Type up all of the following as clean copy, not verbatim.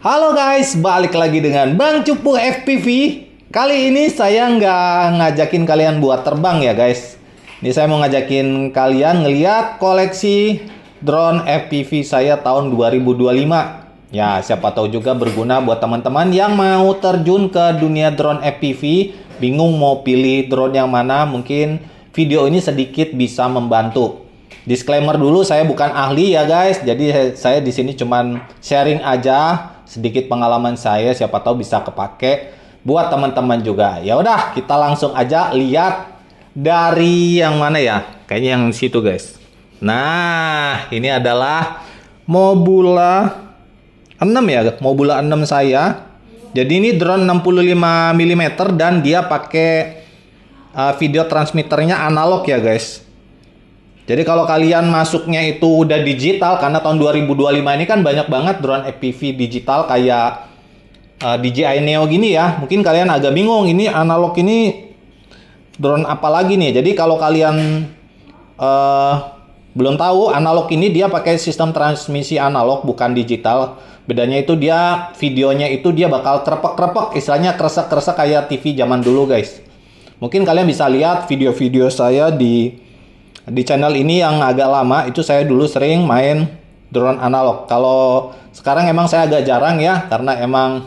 Halo guys, balik lagi dengan Bang Cupu FPV. Kali ini saya nggak ngajakin kalian buat terbang ya guys. Ini saya mau ngajakin kalian ngeliat koleksi drone FPV saya tahun 2025. Ya, siapa tahu juga berguna buat teman-teman yang mau terjun ke dunia drone FPV, bingung mau pilih drone yang mana, mungkin video ini sedikit bisa membantu. Disclaimer dulu, saya bukan ahli ya guys. Jadi saya di sini cuman sharing aja sedikit pengalaman saya, siapa tahu bisa kepake buat teman-teman juga. Ya udah, kita langsung aja lihat dari yang mana ya? Kayaknya yang situ guys. Nah, ini adalah Mobula 6 ya, Mobula 6 saya. Jadi ini drone 65 mm dan dia pakai video transmitternya analog ya guys. Jadi kalau kalian masuknya itu udah digital, karena tahun 2025 ini kan banyak banget drone FPV digital kayak DJI Neo gini ya. Mungkin kalian agak bingung, ini analog ini drone apa lagi nih. Jadi kalau kalian belum tahu, analog ini dia pakai sistem transmisi analog bukan digital. Bedanya itu dia videonya itu dia bakal krepek-krepek, istilahnya kresek-kresek kayak TV zaman dulu guys. Mungkin kalian bisa lihat video-video saya di channel ini yang agak lama, itu saya dulu sering main drone analog. Kalau sekarang emang saya agak jarang ya, karena emang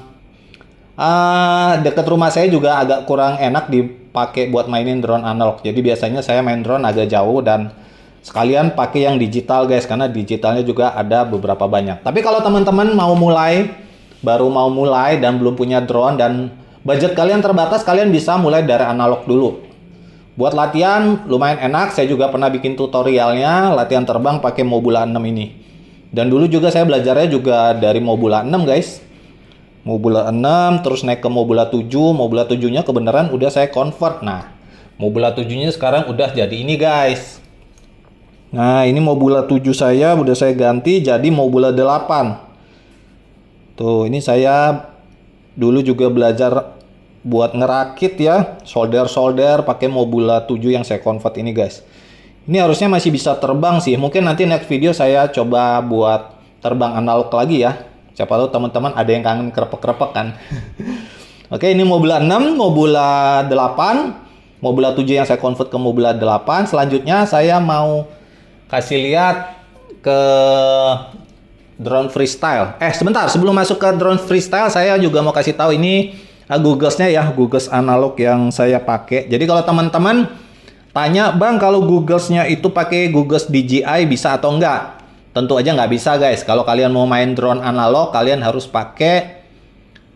deket rumah saya juga agak kurang enak dipakai buat mainin drone analog. Jadi biasanya saya main drone agak jauh dan sekalian pakai yang digital guys, karena digitalnya juga ada beberapa banyak. Tapi kalau teman-teman mau mulai, baru mau mulai dan belum punya drone dan budget kalian terbatas, kalian bisa mulai dari analog dulu. Buat latihan lumayan enak, saya juga pernah bikin tutorialnya latihan terbang pakai Mobula 6 ini. Dan dulu juga saya belajarnya juga dari Mobula 6 guys. Mobula 6 terus naik ke Mobula 7, Mobula 7-nya kebenaran udah saya convert. Nah, Mobula 7-nya sekarang udah jadi ini guys. Nah, ini Mobula 7 saya udah saya ganti jadi Mobula 8. Tuh, ini saya dulu juga belajar buat ngerakit ya, solder pakai Mobula 7 yang saya convert ini guys. Ini harusnya masih bisa terbang sih. Mungkin nanti next video saya coba buat terbang analog lagi ya. Siapa tahu teman-teman ada yang kangen krepek-krepek kan. Oke, ini Mobula 6, Mobula 8, Mobula 7 yang saya convert ke Mobula 8. Selanjutnya saya mau kasih lihat ke drone freestyle. Sebentar, sebelum masuk ke drone freestyle saya juga mau kasih tahu ini Googlesnya ya, Googles analog yang saya pakai. Jadi kalau teman-teman tanya, Bang, kalau Googlesnya itu pakai Googles DJI bisa atau enggak? Tentu aja nggak bisa guys. Kalau kalian mau main drone analog, kalian harus pakai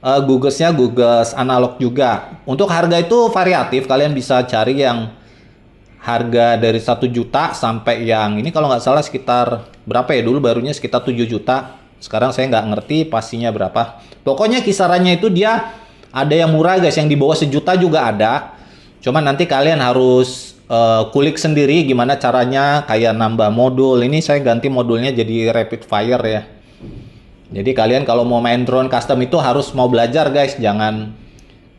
Googlesnya Googles analog juga. Untuk harga itu variatif, kalian bisa cari yang harga dari 1 juta sampai yang ini kalau nggak salah sekitar berapa ya, dulu barunya sekitar 7 juta. Sekarang saya nggak ngerti pastinya berapa. Pokoknya kisarannya itu dia ada yang murah guys, yang di bawah 1 juta juga ada. Cuman nanti kalian harus kulik sendiri gimana caranya, kayak nambah modul. Ini saya ganti modulnya jadi rapid fire ya. Jadi kalian kalau mau main drone custom itu harus mau belajar guys, jangan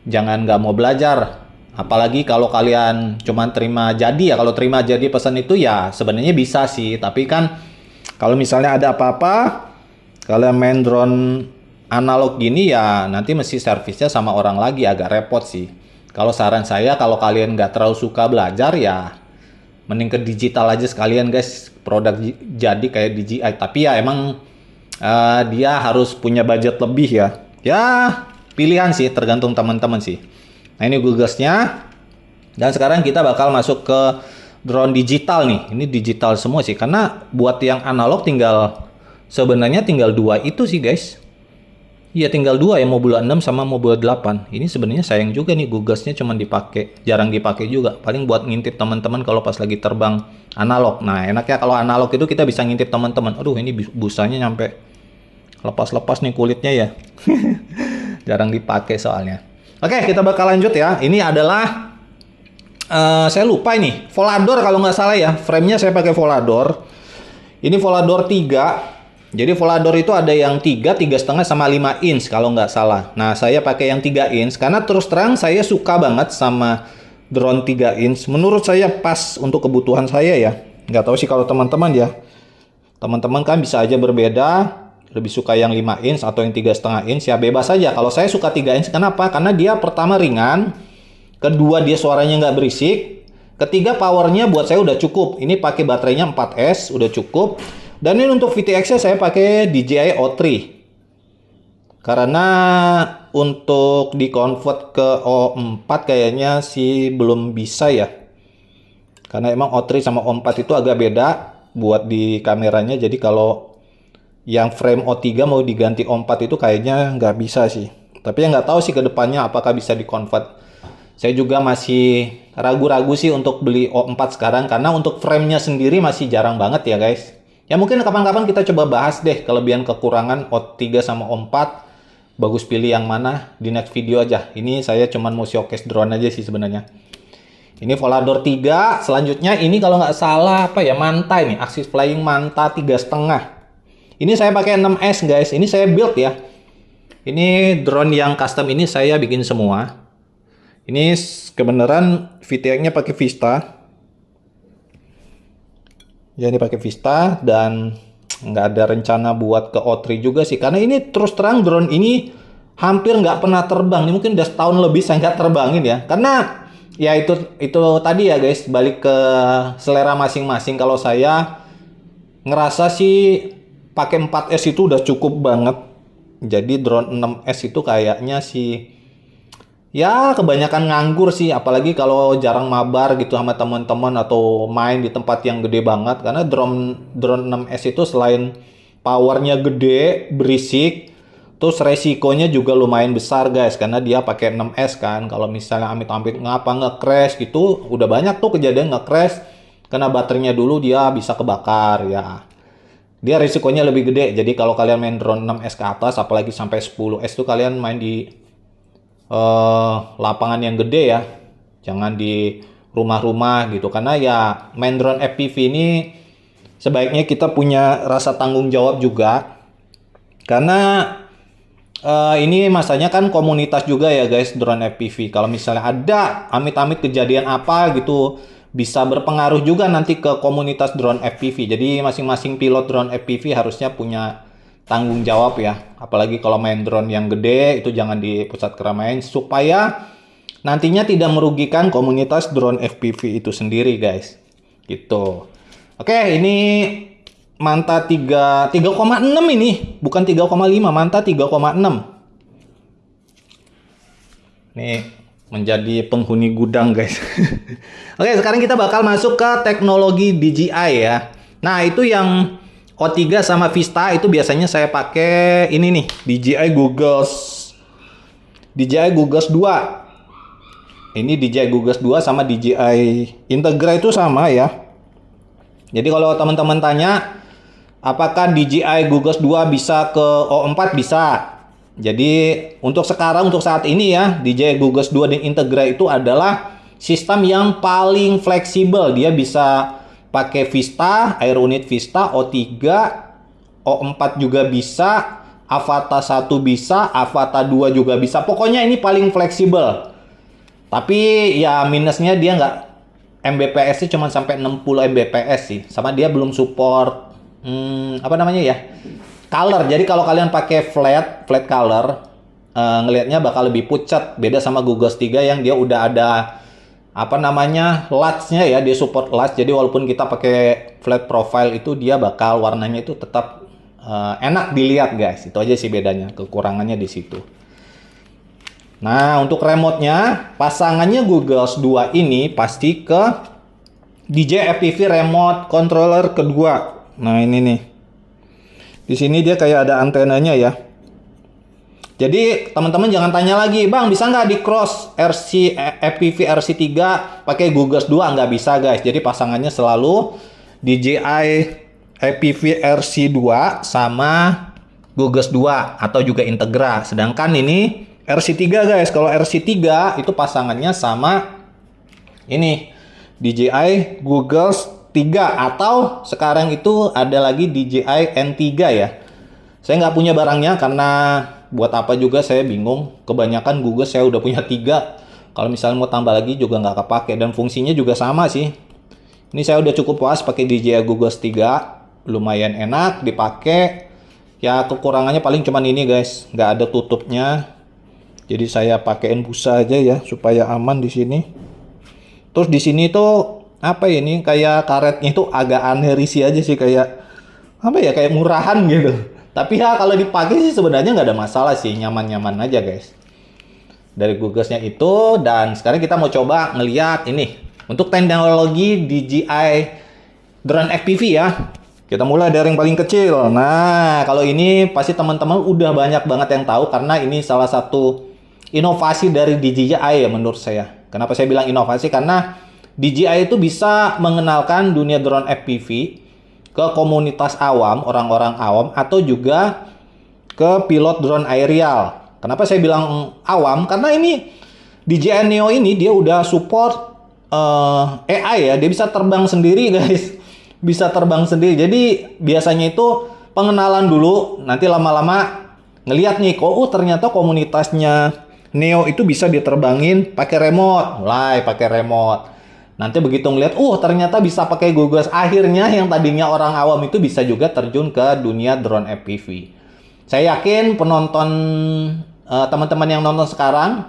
nggak mau belajar. Apalagi kalau kalian cuman terima jadi ya. Kalau terima jadi pesan itu ya sebenarnya bisa sih, tapi kan kalau misalnya ada apa-apa, kalian main drone analog gini ya nanti mesti servisnya sama orang lagi, agak repot sih. Kalau saran saya, kalau kalian nggak terlalu suka belajar ya mending ke digital aja sekalian guys, produk jadi kayak DJI. Tapi ya emang dia harus punya budget lebih ya. Ya pilihan sih, tergantung teman-teman sih. Nah, ini Googlesnya. Dan sekarang kita bakal masuk ke drone digital nih. Ini digital semua sih, karena buat yang analog sebenarnya tinggal 2 itu sih guys. Iya, tinggal 2 ya, Mobula 6 sama Mobula 8. Ini sebenarnya sayang juga nih, Googlesnya cuma dipakai, jarang dipakai juga. Paling buat ngintip teman-teman kalau pas lagi terbang analog. Nah, enaknya kalau analog itu kita bisa ngintip teman-teman. Aduh, ini busanya nyampe lepas-lepas nih kulitnya ya. Jarang dipakai soalnya. Oke, kita bakal lanjut ya. Ini adalah saya lupa ini, Volador kalau nggak salah ya. Framenya saya pakai Volador. Ini Volador 3. Jadi Volador itu ada yang 3, 3,5 sama 5 inch kalau nggak salah. Nah, saya pakai yang 3 inch karena terus terang saya suka banget sama drone 3 inch. Menurut saya pas untuk kebutuhan saya ya. Nggak tahu sih kalau teman-teman ya. Teman-teman kan bisa aja berbeda. lebih suka yang 5 inch atau yang 3,5 inch ya bebas aja. Kalau saya suka 3 inch, kenapa? Karena dia pertama ringan, kedua dia suaranya nggak berisik, ketiga powernya buat saya udah cukup. Ini pakai baterainya 4S udah cukup. Dan ini untuk VTX-nya saya pakai DJI O3. Karena untuk di-convert ke O4 kayaknya sih belum bisa ya. Karena emang O3 sama O4 itu agak beda buat di kameranya. Jadi kalau yang frame O3 mau diganti O4 itu kayaknya nggak bisa sih. Tapi yang nggak tahu sih ke depannya apakah bisa di-convert. Saya juga masih ragu-ragu sih untuk beli O4 sekarang. Karena untuk frame-nya sendiri masih jarang banget ya guys. Ya mungkin kapan-kapan kita coba bahas deh kelebihan kekurangan O3 sama O4. Bagus pilih yang mana di next video aja. Ini saya cuman mau showcase drone aja sih sebenarnya. Ini Volador 3. Selanjutnya ini kalau nggak salah apa ya, Manta ini. Axis Flying Manta 3,5. Ini saya pakai 6S guys. Ini saya build ya. Ini drone yang custom ini saya bikin semua. Ini kebenaran VTX-nya pakai Vista. Ya ini pakai Vista dan nggak ada rencana buat ke O3 juga sih, karena ini terus terang drone ini hampir nggak pernah terbang. Ini mungkin udah setahun lebih saya nggak terbangin ya, karena ya itu tadi ya guys, balik ke selera masing-masing. Kalau saya ngerasa sih pakai 4S itu udah cukup banget. Jadi drone 6S itu kayaknya sih ya kebanyakan nganggur sih, apalagi kalau jarang mabar gitu sama teman-teman atau main di tempat yang gede banget. Karena drone 6S itu selain powernya gede, berisik, terus resikonya juga lumayan besar guys, karena dia pakai 6S kan. Kalau misalnya amit-amit ngapa nge-crash gitu, udah banyak tuh kejadian nge-crash karena baterainya dulu dia bisa kebakar ya. Dia risikonya lebih gede. Jadi kalau kalian main drone 6S ke atas, apalagi sampai 10S tuh kalian main di lapangan yang gede ya, jangan di rumah-rumah gitu. Karena ya main drone FPV ini sebaiknya kita punya rasa tanggung jawab juga, karena ini masanya kan komunitas juga ya guys drone FPV. Kalau misalnya ada amit-amit kejadian apa gitu, bisa berpengaruh juga nanti ke komunitas drone FPV. Jadi masing-masing pilot drone FPV harusnya punya tanggung jawab ya, apalagi kalau main drone yang gede itu jangan di pusat keramaian, supaya nantinya tidak merugikan komunitas drone FPV itu sendiri guys gitu. Oke, ini Manta 3,6 ini, bukan 3,5, Manta 3,6. Nih menjadi penghuni gudang guys. Oke, sekarang kita bakal masuk ke teknologi DJI ya. Nah itu yang O3 sama Vista itu biasanya saya pakai ini nih, DJI Googles 2. Ini DJI Googles 2 sama DJI Integra itu sama ya. Jadi kalau teman-teman tanya apakah DJI Googles 2 bisa ke O4, bisa. Jadi untuk sekarang, untuk saat ini ya, DJI Googles 2 dan Integra itu adalah sistem yang paling fleksibel. Dia bisa pakai Vista, Air Unit Vista, O3, O4 juga bisa, Avata 1 bisa, Avata 2 juga bisa. Pokoknya ini paling fleksibel. Tapi ya minusnya dia nggak, Mbps-nya cuma sampai 60 Mbps sih. Sama dia belum support apa namanya ya, color. Jadi kalau kalian pakai flat color, ngelihatnya bakal lebih pucat. Beda sama Googles 3 yang dia udah ada apa namanya, LUTs-nya ya, dia support LUTs. Jadi walaupun kita pakai flat profile itu dia bakal warnanya itu tetap enak dilihat guys. Itu aja sih bedanya, kekurangannya di situ. Nah untuk remote-nya, pasangannya Googles 2 ini pasti ke DJI FPV Remote Controller kedua. Nah ini nih, di sini dia kayak ada antenanya ya. Jadi teman-teman jangan tanya lagi, bang bisa nggak di cross FPV RC3 pakai Googles 2? Nggak bisa guys. Jadi pasangannya selalu DJI FPV RC2 sama Googles 2 atau juga Integra. Sedangkan ini RC3 guys. Kalau RC3 itu pasangannya sama ini DJI Googles 3 atau sekarang itu ada lagi DJI N3 ya. Saya nggak punya barangnya karena buat apa juga saya bingung. Kebanyakan Google saya udah punya 3. Kalau misalnya mau tambah lagi juga nggak kepake, dan fungsinya juga sama sih. Ini saya udah cukup puas pakai DJI Googles 3, lumayan enak dipakai. Ya kekurangannya paling cuman ini guys, nggak ada tutupnya. Jadi saya pakein busa aja ya supaya aman di sini. Terus di sini tuh apa ya, ini kayak karetnya itu agak aneh, risih aja sih, kayak apa ya, kayak murahan gitu. Tapi ya kalau dipakai sih sebenarnya nggak ada masalah sih, nyaman-nyaman aja guys. Dari Googlesnya itu, dan sekarang kita mau coba ngeliat ini untuk teknologi DJI drone FPV ya. Kita mulai dari yang paling kecil. Nah, kalau ini pasti teman-teman udah banyak banget yang tahu karena ini salah satu inovasi dari DJI ya menurut saya. Kenapa saya bilang inovasi? Karena DJI itu bisa mengenalkan dunia drone FPV ke komunitas awam, orang-orang awam, atau juga ke pilot drone aerial. Kenapa saya bilang awam? Karena ini DJI Neo ini dia udah support AI ya, dia bisa terbang sendiri guys. Bisa terbang sendiri. Jadi biasanya itu pengenalan dulu, nanti lama-lama ngelihat nih, kok ternyata komunitasnya Neo itu bisa diterbangin pakai remote. Mulai pakai remote. Nanti begitu ngelihat, ternyata bisa pakai Google. Akhirnya yang tadinya orang awam itu bisa juga terjun ke dunia drone FPV. Saya yakin penonton teman-teman yang nonton sekarang,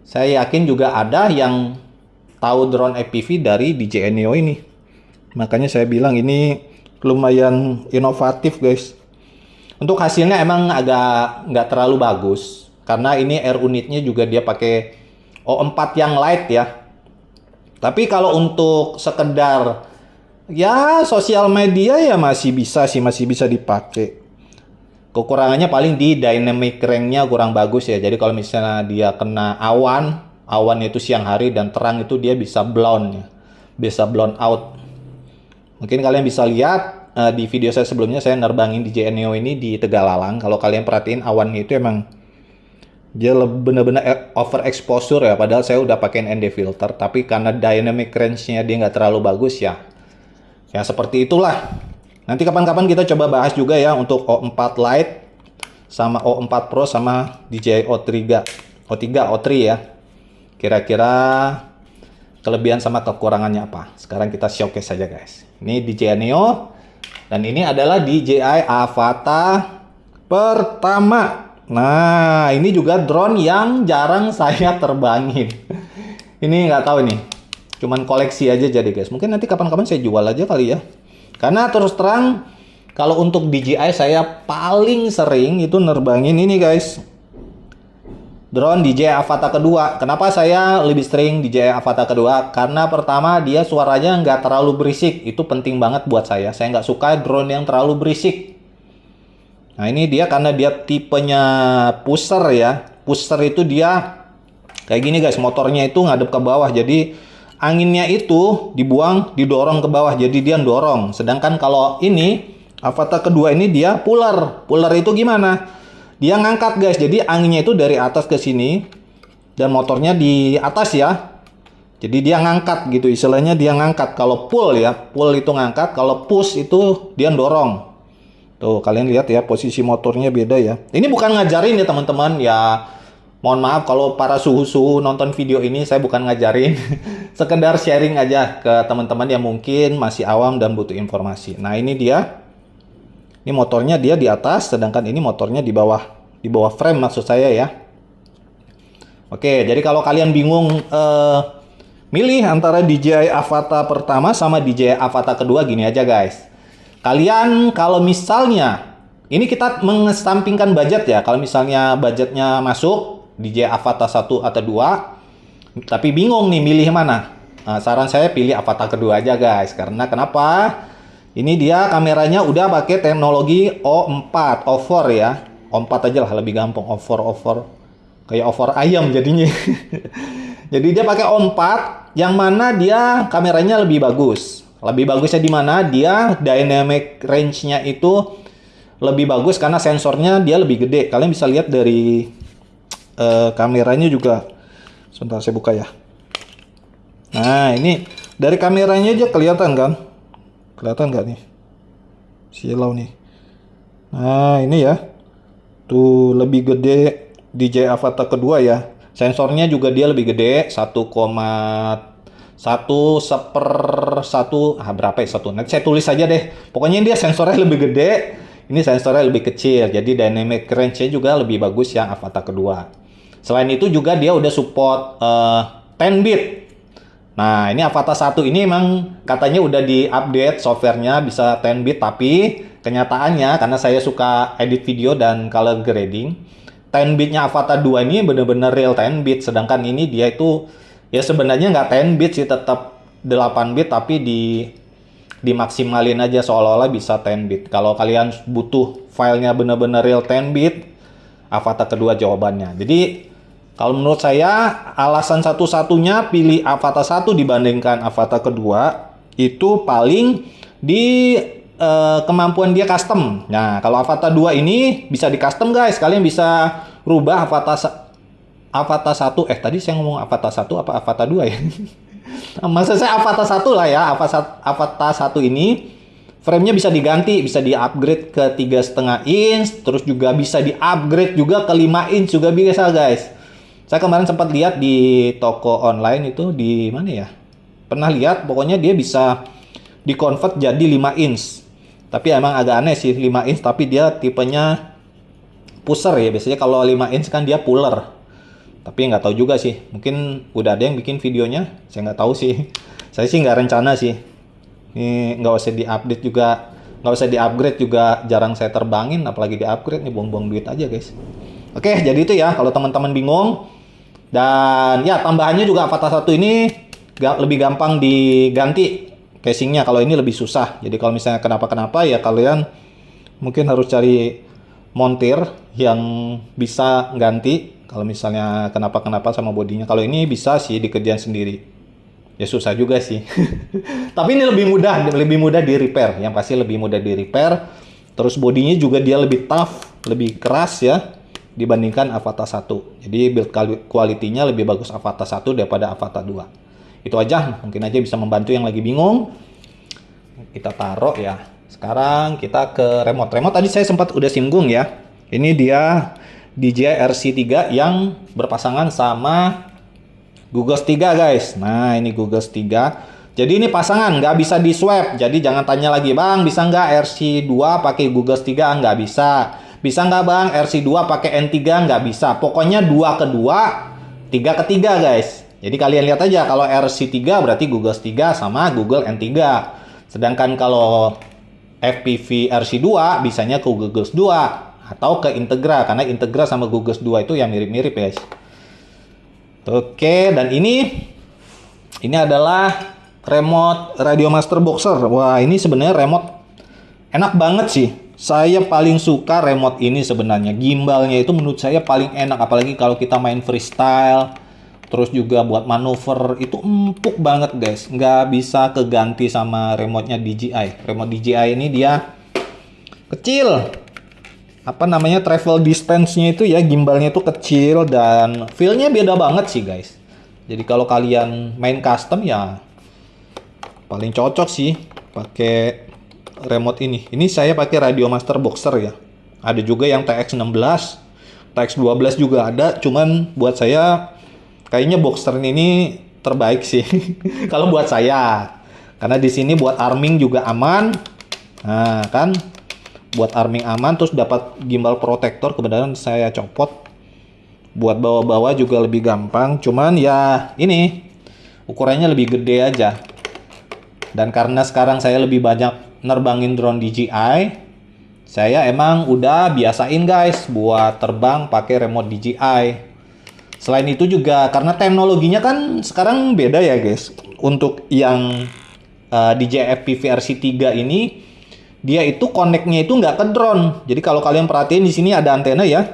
saya yakin juga ada yang tahu drone FPV dari DJI Neo ini. Makanya saya bilang ini lumayan inovatif guys. Untuk hasilnya emang agak nggak terlalu bagus. Karena ini air unitnya juga dia pakai O4 yang light ya. Tapi kalau untuk sekedar ya sosial media ya masih bisa sih, masih bisa dipakai. Kekurangannya paling di dynamic range-nya kurang bagus ya. Jadi kalau misalnya dia kena awan itu siang hari dan terang itu dia bisa blown ya. Bisa blown out. Mungkin kalian bisa lihat di video saya sebelumnya, saya nerbangin DJI Neo ini di Tegalalang. Kalau kalian perhatiin awannya itu emang dia bener-bener overexposure ya. Padahal saya udah pakai ND filter, tapi karena dynamic range-nya dia nggak terlalu bagus ya. Ya seperti itulah. Nanti kapan-kapan kita coba bahas juga ya untuk O4 Lite sama O4 Pro sama DJI O3 ya. Kira-kira kelebihan sama kekurangannya apa. Sekarang kita showcase saja guys. Ini DJI Neo. Dan ini adalah DJI Avata pertama. Nah, ini juga drone yang jarang saya terbangin. Ini nggak tahu nih. Cuman koleksi aja jadi guys. Mungkin nanti kapan-kapan saya jual aja kali ya. Karena terus terang, kalau untuk DJI saya paling sering itu nerbangin ini guys. Drone DJI Avata kedua. Kenapa saya lebih sering DJI Avata kedua? Karena pertama dia suaranya nggak terlalu berisik. Itu penting banget buat saya. Saya nggak suka drone yang terlalu berisik. Nah ini dia karena dia tipenya pusher ya. Pusher itu dia kayak gini guys. Motornya itu ngadep ke bawah. Jadi anginnya itu dibuang, didorong ke bawah. Jadi dia dorong. Sedangkan kalau ini Avata kedua ini dia puller. Puller itu gimana? Dia ngangkat guys, jadi anginnya itu dari atas ke sini dan motornya di atas ya. Jadi dia ngangkat gitu, istilahnya dia ngangkat. Kalau pull ya, pull itu ngangkat. Kalau push itu dia dorong. Tuh kalian lihat ya, posisi motornya beda ya. Ini bukan ngajarin ya teman-teman ya. Mohon maaf kalau para suhu-suhu nonton video ini, saya bukan ngajarin. Sekedar sharing aja ke teman-teman yang mungkin masih awam dan butuh informasi. Nah ini dia. Ini motornya dia di atas, sedangkan ini motornya di bawah frame maksud saya ya. Oke, jadi kalau kalian bingung milih antara DJI Avata pertama sama DJI Avata kedua, gini aja guys. Kalian kalau misalnya, ini kita mengesampingkan budget ya. Kalau misalnya budgetnya masuk, DJI Avata 1 atau 2, tapi bingung nih milih mana. Nah, saran saya pilih Avata kedua aja guys. Karena kenapa? Ini dia kameranya udah pakai teknologi O4, O4 ya. O4 aja lah lebih gampang, O4. Kayak O4 ayam jadinya. Jadi dia pakai O4 yang mana dia kameranya lebih bagus. Lebih bagusnya di mana? Dia dynamic range-nya itu lebih bagus karena sensornya dia lebih gede. Kalian bisa lihat dari kameranya juga. Sebentar saya buka ya. Nah, ini dari kameranya aja kelihatan kan? Kelihatan nggak nih? Silau nih. Nah ini ya. Tuh lebih gede DJI Avata kedua ya. Sensornya juga dia lebih gede. 1,1 berapa ya? Nanti saya tulis aja deh. Pokoknya dia sensornya lebih gede. Ini sensornya lebih kecil, jadi dynamic range-nya juga lebih bagus yang Avata kedua. Selain itu juga dia udah support 10 bit. Nah, ini Avata 1 ini emang katanya udah di-update softwarenya bisa 10 bit, tapi kenyataannya karena saya suka edit video dan color grading, 10 bitnya Avata 2 ini bener-bener real 10 bit, sedangkan ini dia itu ya sebenarnya nggak 10 bit sih, tetap 8 bit tapi dimaksimalin aja seolah-olah bisa 10 bit. Kalau kalian butuh filenya bener-bener real 10 bit, Avata kedua jawabannya. Jadi kalau menurut saya alasan satu-satunya pilih Avata 1 dibandingkan Avata kedua itu paling di kemampuan dia custom. Nah, kalau Avata 2 ini bisa di custom guys. Kalian bisa rubah Avata 1. Tadi saya ngomong Avata 1 apa Avata 2 ya? Maksud saya Avata 1 lah ya. Avata 1 ini frame-nya bisa diganti, bisa di-upgrade ke 3,5 inch, terus juga bisa di-upgrade juga ke 5 inch juga bisa guys. Saya kemarin sempat lihat di toko online itu di mana ya? Pernah lihat, pokoknya dia bisa di-convert jadi 5 inch. Tapi emang agak aneh sih 5 inch, tapi dia tipenya pusher ya. Biasanya kalau 5 inch kan dia puller. Tapi nggak tahu juga sih. Mungkin udah ada yang bikin videonya. Saya nggak tahu sih. Saya sih nggak rencana sih. Ini nggak usah di-update juga, nggak usah di-upgrade juga. Jarang saya terbangin, apalagi di-upgrade nih, buang-buang duit aja guys. Oke, jadi itu ya kalau teman-teman bingung. Dan ya tambahannya juga Avata 1 ini lebih gampang diganti casingnya. Kalau ini lebih susah. Jadi kalau misalnya kenapa-kenapa ya kalian mungkin harus cari montir yang bisa ganti. Kalau misalnya kenapa-kenapa sama bodinya. Kalau ini bisa sih dikerjain sendiri. Ya susah juga sih. Tapi ini lebih mudah di repair. Yang pasti lebih mudah di repair. Terus bodinya juga dia lebih tough, lebih keras ya dibandingkan Avata 1. Jadi build quality-nya lebih bagus Avata 1 daripada Avata 2. Itu aja, mungkin aja bisa membantu yang lagi bingung. Kita taruh ya. Sekarang kita ke remote. Remote tadi saya sempat udah singgung ya. Ini dia DJI RC3 yang berpasangan sama Google 3 guys. Nah ini Google 3. Jadi ini pasangan, nggak bisa di swap. Jadi jangan tanya lagi, bang bisa nggak RC2 pakai Google 3? Nggak bisa. Bisa nggak bang RC2 pakai N3? Nggak bisa. Pokoknya 2 ke 2, 3 ke 3 guys. Jadi kalian lihat aja kalau RC3 berarti Google 3 sama Google N3. Sedangkan kalau FPV RC2 bisanya ke Google 2 atau ke Integra, karena Integra sama Google 2 itu yang mirip-mirip guys. Oke, dan ini adalah remote Radio Master Boxer. Wah, ini sebenarnya remote enak banget sih. Saya paling suka remote ini sebenarnya. Gimbalnya itu menurut saya paling enak, apalagi kalau kita main freestyle. Terus juga buat manuver itu empuk banget guys. Nggak bisa keganti sama remote-nya DJI. Remote DJI ini dia kecil. Apa namanya, travel distance-nya itu ya, gimbalnya itu kecil dan feel-nya beda banget sih guys. Jadi kalau kalian main custom ya paling cocok sih pakai remote ini. Ini saya pakai Radio Master Boxer ya. Ada juga yang TX16, TX12 juga ada. Cuman buat saya kayaknya Boxer ini terbaik sih. Kalau buat saya, karena di sini buat arming juga aman. Nah kan, buat arming aman, terus dapat gimbal protektor. Kebetulan saya copot. Buat bawa-bawa juga lebih gampang. Cuman ya ini ukurannya lebih gede aja. Dan karena sekarang saya lebih banyak nerbangin drone DJI, saya emang udah biasain guys buat terbang pakai remote DJI. Selain itu juga karena teknologinya kan sekarang beda ya guys. Untuk yang DJI FPV RC3 ini, dia itu connect-nya itu nggak ke drone. Jadi kalau kalian perhatiin di sini ada antena ya.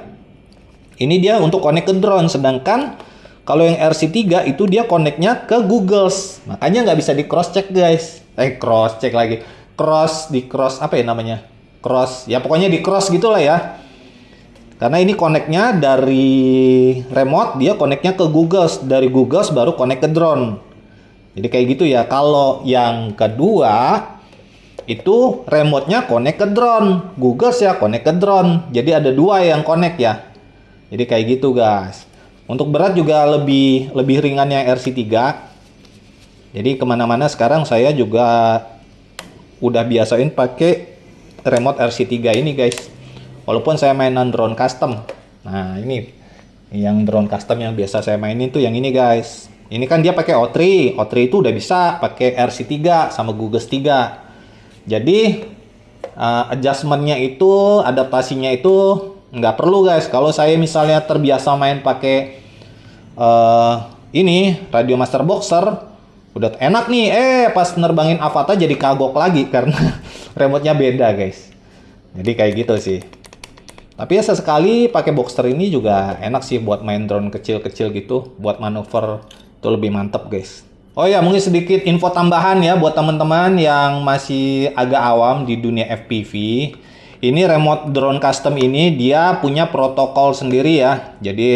Ini dia untuk connect ke drone. Sedangkan kalau yang RC3 itu dia connect-nya ke Google. Makanya nggak bisa di cross check guys. Cross check lagi. Cross apa ya namanya? Cross. Ya pokoknya di cross gitulah ya. Karena ini connect-nya dari remote, dia connect-nya ke Google. Dari Google baru connect ke drone. Jadi kayak gitu ya. Kalau yang kedua, itu remote-nya connect ke drone. Google ya connect ke drone. Jadi ada dua yang connect ya. Jadi kayak gitu guys. Untuk berat juga lebih ringan yang RC3. Jadi kemana-mana sekarang saya juga udah biasain pakai remote RC3 ini guys. Walaupun saya mainan drone custom. Nah ini yang drone custom yang biasa saya mainin tuh yang ini guys. Ini kan dia pakai O3. O3 itu udah bisa pakai RC3 sama Gugus 3. Jadi adjustmentnya itu, adaptasinya itu nggak perlu guys. Kalau saya misalnya terbiasa main pakai ini Radio Master Boxer, udah enak nih, pas nerbangin Avata jadi kagok lagi karena remote-nya beda guys. Jadi kayak gitu sih. Tapi ya sesekali pakai Boxer ini juga enak sih buat main drone kecil-kecil gitu, buat manuver itu lebih mantep guys. Oh ya, mungkin sedikit info tambahan ya buat teman-teman yang masih agak awam di dunia FPV. Ini remote drone custom ini dia punya protokol sendiri ya. Jadi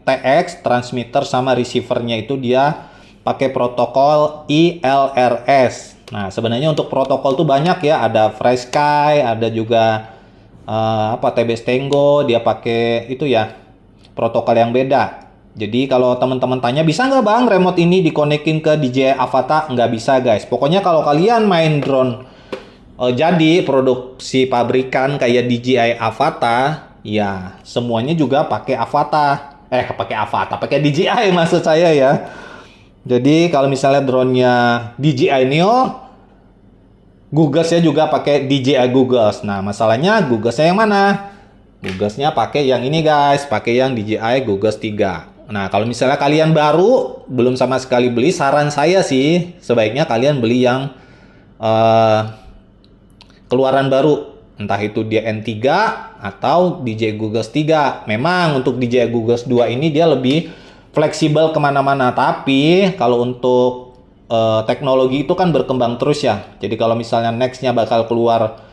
TX, transmitter sama receivernya itu dia pakai protokol ILRS. Nah, sebenarnya untuk protokol tuh banyak ya. Ada FrSky, ada juga TBS Tango, dia pakai itu ya protokol yang beda. Jadi kalau teman-teman tanya, bisa nggak bang remote ini dikonekin ke DJI Avata? Nggak bisa guys. Pokoknya kalau kalian main drone jadi produksi pabrikan kayak DJI Avata, ya semuanya juga pakai Avata. Pakai DJI maksud saya ya. Jadi kalau misalnya drone-nya DJI Neo, Gugasnya juga pakai DJI Gugas. Nah masalahnya Gugasnya yang mana? Gugasnya pakai yang ini guys, pakai yang DJI Gugas 3. Nah, kalau misalnya kalian baru, belum sama sekali beli, saran saya sih, sebaiknya kalian beli yang keluaran baru. Entah itu dia N3 atau DJI Gugas 3. Memang untuk DJI Gugas 2 ini dia lebih fleksibel kemana-mana. Tapi, kalau untuk teknologi itu kan berkembang terus ya. Jadi kalau misalnya next-nya bakal keluar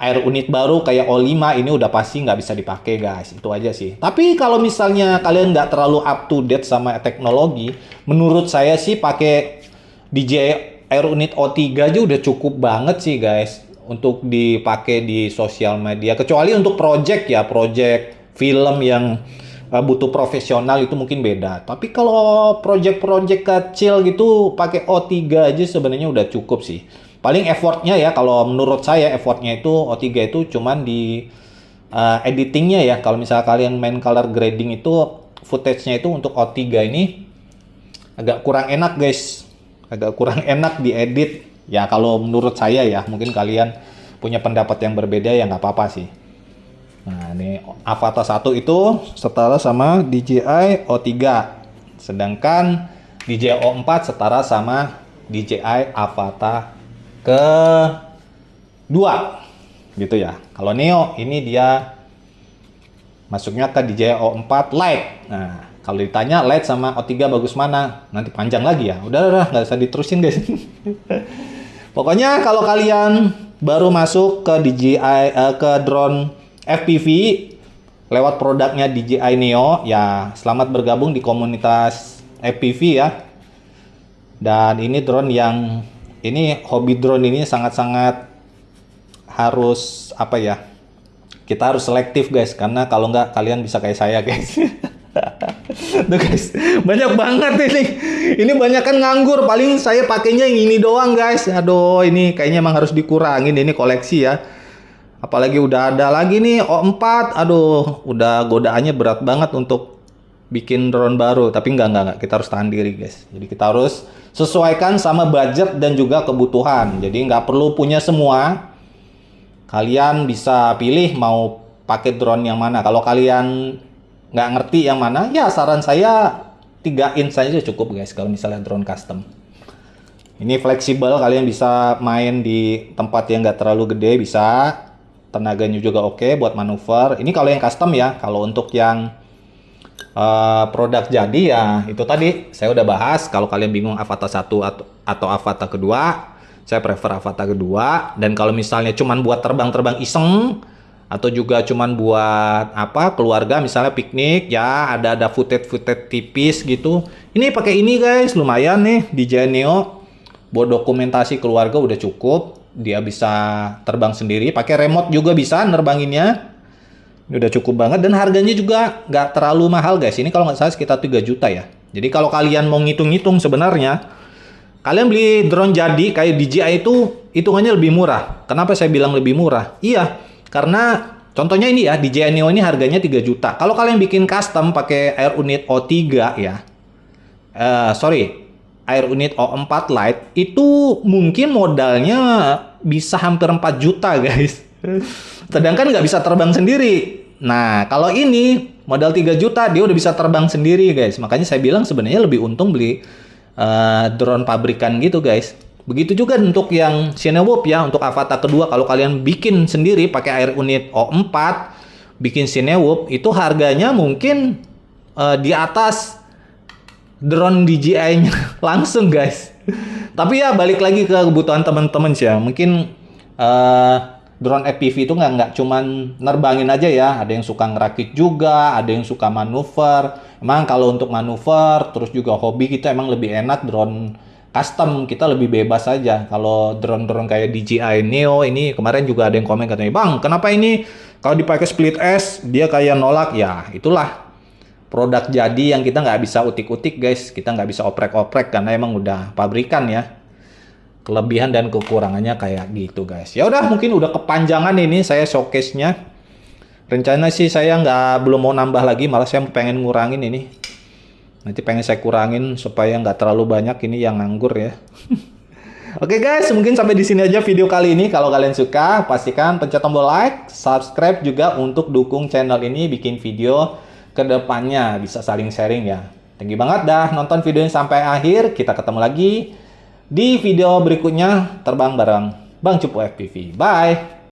air unit baru kayak O5, ini udah pasti nggak bisa dipakai guys. Itu aja sih. Tapi kalau misalnya kalian nggak terlalu up to date sama teknologi, menurut saya sih pakai DJI Air Unit O3 aja udah cukup banget sih guys untuk dipakai di sosial media. Kecuali untuk project ya, project film yang butuh profesional itu mungkin beda. Tapi kalau project-project kecil gitu pakai O3 aja sebenarnya udah cukup sih. Paling effortnya ya, kalau menurut saya effortnya itu O3 itu cuman di editingnya ya. Kalau misalnya kalian main color grading itu footage-nya itu untuk O3 ini agak kurang enak guys. Agak kurang enak diedit. Ya kalau menurut saya ya, mungkin kalian punya pendapat yang berbeda ya nggak apa-apa sih. Nah ini Avata 1 itu setara sama DJI O3. Sedangkan DJI O4 setara sama DJI Avata ke-2 gitu ya. Kalau Neo ini dia masuknya ke DJI O4 Lite. Nah, kalau ditanya Lite sama O3 bagus mana? Nanti panjang lagi ya. Udah nggak usah diterusin guys. Pokoknya kalau kalian baru masuk ke DJI ke drone FPV lewat produknya DJI Neo, ya selamat bergabung di komunitas FPV ya. Dan ini drone yang hobi drone ini sangat-sangat harus kita harus selektif guys, karena kalau nggak kalian bisa kayak saya guys. Tuh guys, banyak banget ini. Ini banyak kan nganggur, paling saya pakainya yang ini doang guys. Aduh, ini kayaknya emang harus dikurangin, ini koleksi ya. Apalagi udah ada lagi nih O4, aduh, udah godaannya berat banget untuk bikin drone baru. Tapi enggak, kita harus tahan diri guys. Jadi kita harus sesuaikan sama budget dan juga kebutuhan. Jadi nggak perlu punya semua. Kalian bisa pilih mau pakai drone yang mana. Kalau kalian nggak ngerti yang mana, ya saran saya 3 inch saja cukup guys kalau misalnya drone custom. Ini fleksibel, kalian bisa main di tempat yang nggak terlalu gede, bisa. Tenaganya juga oke buat manuver. Ini kalau yang custom ya. Kalau untuk yang produk jadi ya itu tadi saya udah bahas. Kalau kalian bingung Avata 1 atau Avata kedua, saya prefer Avata kedua. Dan kalau misalnya cuman buat terbang-terbang iseng atau juga cuman buat keluarga misalnya piknik ya, ada footage tipis gitu, ini pakai ini guys, lumayan nih DJI Neo buat dokumentasi keluarga udah cukup. Dia bisa terbang sendiri, pakai remote juga bisa nerbanginnya. Ini udah cukup banget dan harganya juga nggak terlalu mahal guys. Ini kalau nggak salah sekitar 3 juta ya. Jadi kalau kalian mau ngitung-ngitung sebenarnya, kalian beli drone jadi kayak DJI itu hitungannya lebih murah. Kenapa saya bilang lebih murah? Iya, karena contohnya ini ya, DJI Neo ini harganya 3 juta. Kalau kalian bikin custom pakai Air Unit O3 ya, Air Unit O4 Lite, itu mungkin modalnya bisa hampir 4 juta guys. Sedangkan nggak bisa terbang sendiri. Nah, kalau ini modal 3 juta, dia udah bisa terbang sendiri guys. Makanya saya bilang sebenarnya lebih untung beli drone pabrikan gitu guys. Begitu juga untuk yang Cinewhoop ya, untuk Avata kedua. Kalau kalian bikin sendiri pakai Air Unit O4, bikin Cinewhoop, itu harganya mungkin di atas drone DJI-nya langsung guys. Tapi ya balik lagi ke kebutuhan teman-teman sih ya. Mungkin drone FPV itu nggak cuman nerbangin aja ya. Ada yang suka ngerakit juga, ada yang suka manuver. Emang kalau untuk manuver, terus juga hobi kita emang lebih enak drone custom. Kita lebih bebas aja. Kalau drone-drone kayak DJI Neo ini, kemarin juga ada yang komen katanya, "Bang, kenapa ini kalau dipakai split S dia kayak nolak?" Ya itulah produk jadi yang kita nggak bisa utik-utik guys. Kita nggak bisa oprek-oprek karena emang udah pabrikan ya. Kelebihan dan kekurangannya kayak gitu guys. Ya udah, mungkin udah kepanjangan ini saya showcase-nya. Rencana sih saya belum mau nambah lagi, malah saya pengen ngurangin ini. Nanti pengen saya kurangin supaya nggak terlalu banyak ini yang nganggur ya. Oke guys, mungkin sampai di sini aja video kali ini. Kalau kalian suka, pastikan pencet tombol like, subscribe juga untuk dukung channel ini bikin video ke depannya, bisa saling sharing ya. Thank you banget dah nonton videonya sampai akhir. Kita ketemu lagi di video berikutnya terbang bareng Bang Cupu FPV. Bye!